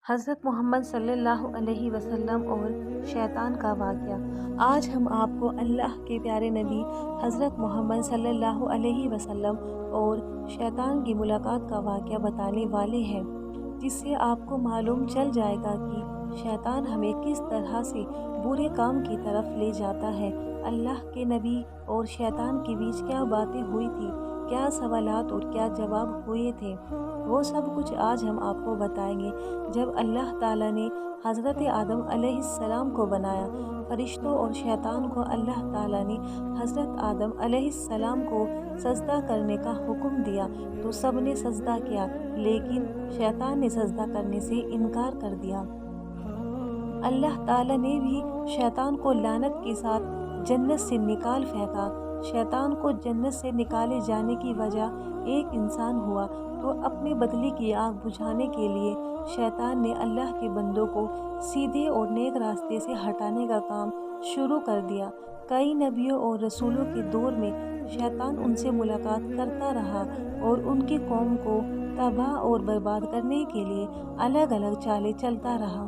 حضرت محمد صلی اللہ علیہ وسلم اور شیطان کا واقعہ۔ آج ہم آپ کو اللہ کے پیارے نبی حضرت محمد صلی اللہ علیہ وسلم اور شیطان کی ملاقات کا واقعہ بتانے والے ہیں، جس سے آپ کو معلوم چل جائے گا کہ شیطان ہمیں کس طرح سے برے کام کی طرف لے جاتا ہے۔ اللہ کے نبی اور شیطان کے بیچ کیا باتیں ہوئی تھی، کیا سوالات اور کیا جواب ہوئے تھے، وہ سب کچھ آج ہم آپ کو بتائیں گے۔ جب اللہ تعالیٰ نے حضرت آدم علیہ السلام کو بنایا، فرشتوں اور شیطان کو اللہ تعالیٰ نے حضرت آدم علیہ السلام کو سجدہ کرنے کا حکم دیا تو سب نے سجدہ کیا، لیکن شیطان نے سجدہ کرنے سے انکار کر دیا۔ اللہ تعالیٰ نے بھی شیطان کو لعنت کے ساتھ جنت سے نکال پھینکا۔ شیطان کو جنت سے نکالے جانے کی وجہ ایک انسان ہوا تو اپنے بدلے کی آگ بجھانے کے لیے شیطان نے اللہ کے بندوں کو سیدھے اور نیک راستے سے ہٹانے کا کام شروع کر دیا۔ کئی نبیوں اور رسولوں کے دور میں شیطان ان سے ملاقات کرتا رہا اور ان کی قوم کو تباہ اور برباد کرنے کے لیے الگ الگ چالیں چلتا رہا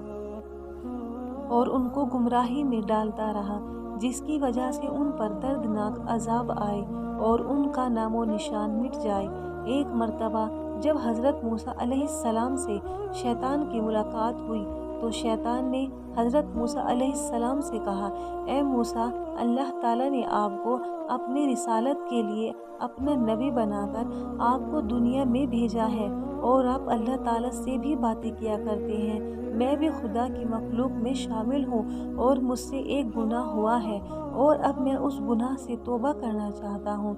اور ان کو گمراہی میں ڈالتا رہا، جس کی وجہ سے ان پر دردناک عذاب آئے اور ان کا نام و نشان مٹ جائے۔ ایک مرتبہ جب حضرت موسیٰ علیہ السلام سے شیطان کی ملاقات ہوئی تو شیطان نے حضرت موسیٰ علیہ السلام سے کہا، اے موسیٰ، اللہ تعالیٰ نے آپ کو اپنی رسالت کے لیے اپنا نبی بنا کر آپ کو دنیا میں بھیجا ہے اور آپ اللہ تعالیٰ سے بھی باتیں کیا کرتے ہیں۔ میں بھی خدا کی مخلوق میں شامل ہوں اور مجھ سے ایک گناہ ہوا ہے اور اب میں اس گناہ سے توبہ کرنا چاہتا ہوں۔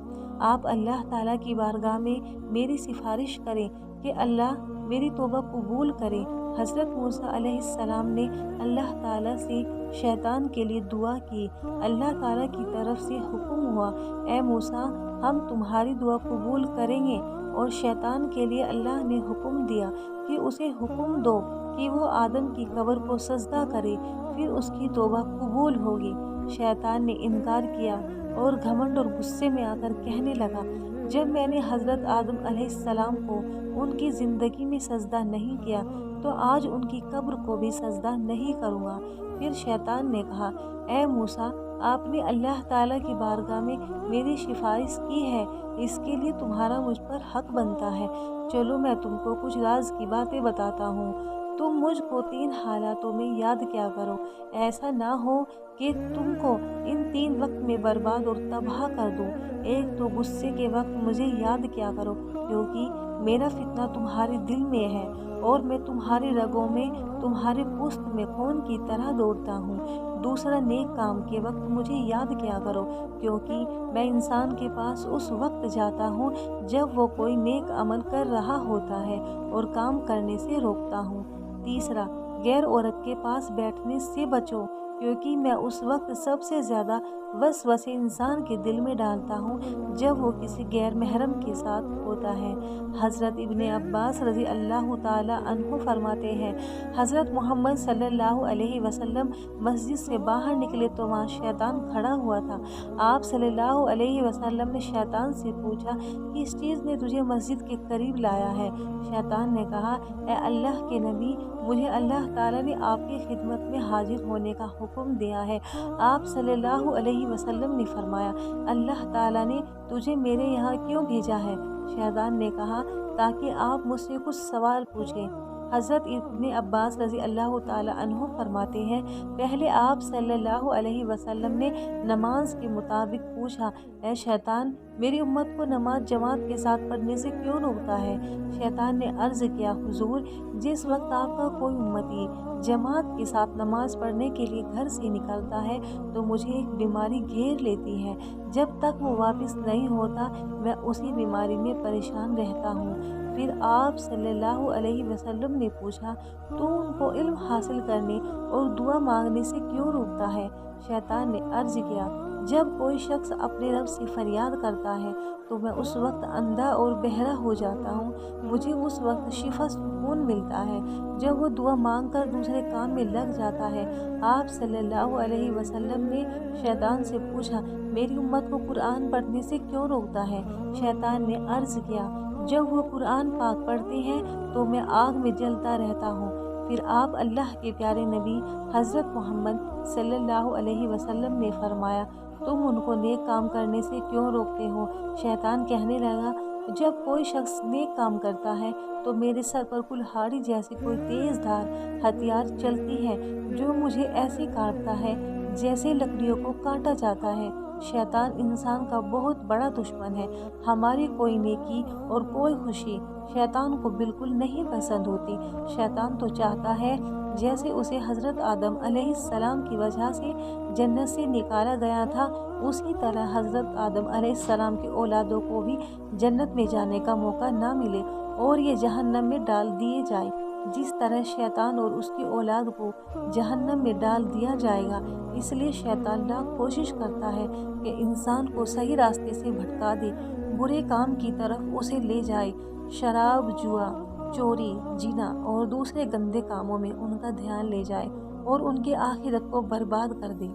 آپ اللہ تعالیٰ کی بارگاہ میں میری سفارش کریں کہ اللہ میری توبہ قبول کرے۔ حضرت موسیٰ علیہ السلام نے اللہ تعالیٰ سے شیطان کے لیے دعا کی۔ اللہ تعالیٰ کی طرف سے حکم ہوا، اے موسیٰ، ہم تمہاری دعا قبول کریں گے۔ اور شیطان کے لیے اللہ نے حکم دیا کہ اسے حکم دو کہ وہ آدم کی قبر کو سجدہ کرے، پھر اس کی توبہ قبول ہوگی۔ شیطان نے انکار کیا اور گھمنڈ اور غصے میں آ کر کہنے لگا، جب میں نے حضرت آدم علیہ السلام کو ان کی زندگی میں سجدہ نہیں کیا تو آج ان کی قبر کو بھی سجدہ نہیں کروں گا۔ پھر شیطان نے کہا، اے موسیٰ، آپ نے اللہ تعالیٰ کی بارگاہ میں میری سفارش کی ہے، اس کے لیے تمہارا مجھ پر حق بنتا ہے۔ چلو میں تم کو کچھ راز کی باتیں بتاتا ہوں۔ تم مجھ کو 3 حالاتوں میں یاد کیا کرو، ایسا نہ ہو کہ تم کو ان 3 وقت میں برباد اور تباہ کر دوں۔ ایک تو غصے کے وقت مجھے یاد کیا کرو، کیونکہ میرا فتنہ تمہارے دل میں ہے اور میں تمہاری رگوں میں، تمہارے پوست میں خون کی طرح دوڑتا ہوں۔ دوسرا، نیک کام کے وقت مجھے یاد کیا کرو، کیونکہ میں انسان کے پاس اس وقت جاتا ہوں جب وہ کوئی نیک عمل کر رہا ہوتا ہے اور کام کرنے سے روکتا ہوں۔ تیسرا، غیر عورت کے پاس بیٹھنے سے بچو، کیونکہ میں اس وقت سب سے زیادہ وسوسے انسان کے دل میں ڈالتا ہوں جب وہ کسی غیر محرم کے ساتھ ہوتا ہے۔ حضرت ابن عباس رضی اللہ تعالیٰ عنہ فرماتے ہیں، حضرت محمد صلی اللہ علیہ وسلم مسجد سے باہر نکلے تو وہاں شیطان کھڑا ہوا تھا۔ آپ صلی اللہ علیہ وسلم نے شیطان سے پوچھا، کس چیز نے تجھے مسجد کے قریب لایا ہے؟ شیطان نے کہا، اے اللہ کے نبی، مجھے اللہ تعالیٰ نے آپ کی خدمت میں حاضر ہونے کا حکم دیا ہے۔ آپ صلی اللہ علیہ وسلم نے فرمایا، اللہ تعالیٰ نے تجھے میرے یہاں کیوں بھیجا ہے؟ شیطان نے کہا، تاکہ آپ مجھ سے کچھ سوال پوچھیں۔ حضرت ابن عباس رضی اللہ تعالیٰ عنہ فرماتے ہیں، پہلے آپ صلی اللہ علیہ وسلم نے نماز کے مطابق پوچھا، اے شیطان، میری امت کو نماز جماعت کے ساتھ پڑھنے سے کیوں روکتا ہے؟ شیطان نے عرض کیا، حضور، جس وقت آپ کا کوئی امتی جماعت کے ساتھ نماز پڑھنے کے لیے گھر سے نکلتا ہے تو مجھے ایک بیماری گھیر لیتی ہے، جب تک وہ واپس نہیں ہوتا میں اسی بیماری میں پریشان رہتا ہوں۔ پھر آپ صلی اللہ علیہ وسلم نے پوچھا، تو ان کو علم حاصل کرنے اور دعا مانگنے سے کیوں روکتا ہے؟ شیطان نے عرض کیا، جب کوئی شخص اپنے رب سے فریاد کرتا ہے تو میں اس وقت اندھا اور بہرا ہو جاتا ہوں، مجھے اس وقت شفا سکون ملتا ہے۔ جب وہ دعا مانگ کر دوسرے کام میں لگ جاتا ہے۔ آپ صلی اللہ علیہ وسلم نے شیطان سے پوچھا، میری امت کو قرآن پڑھنے سے کیوں روکتا ہے؟ شیطان نے عرض کیا، جب وہ قرآن پاک پڑھتے ہیں تو میں آگ میں جلتا رہتا ہوں، پھر آپ اللہ کے پیارے نبی حضرت محمد صلی اللہ علیہ وسلم نے فرمایا، تم ان کو نیک کام کرنے سے کیوں روکتے ہو؟ شیطان کہنے لگا، جب کوئی شخص نیک کام کرتا ہے تو میرے سر پر کلہاڑی جیسی کوئی تیز دھار ہتھیار چلتی ہے جو مجھے ایسے کاٹتا ہے جیسے لکڑیوں کو کاٹا جاتا ہے۔ شیطان انسان کا بہت بڑا دشمن ہے۔ ہماری کوئی نیکی اور کوئی خوشی شیطان کو بالکل نہیں پسند ہوتی۔ شیطان تو چاہتا ہے جیسے اسے حضرت آدم علیہ السلام کی وجہ سے جنت سے نکالا گیا تھا، اسی طرح حضرت آدم علیہ السلام کے اولادوں کو بھی جنت میں جانے کا موقع نہ ملے اور یہ جہنم میں ڈال دیے جائیں۔ جس طرح شیطان اور اس کی اولاد کو جہنم میں ڈال دیا جائے گا، اس لیے شیطان لاکھ کوشش کرتا ہے کہ انسان کو صحیح راستے سے بھٹکا دے، برے کام کی طرف اسے لے جائے، شراب، جوا، چوری، زنا اور دوسرے گندے کاموں میں ان کا دھیان لے جائے اور ان کی آخرت کو برباد کر دے۔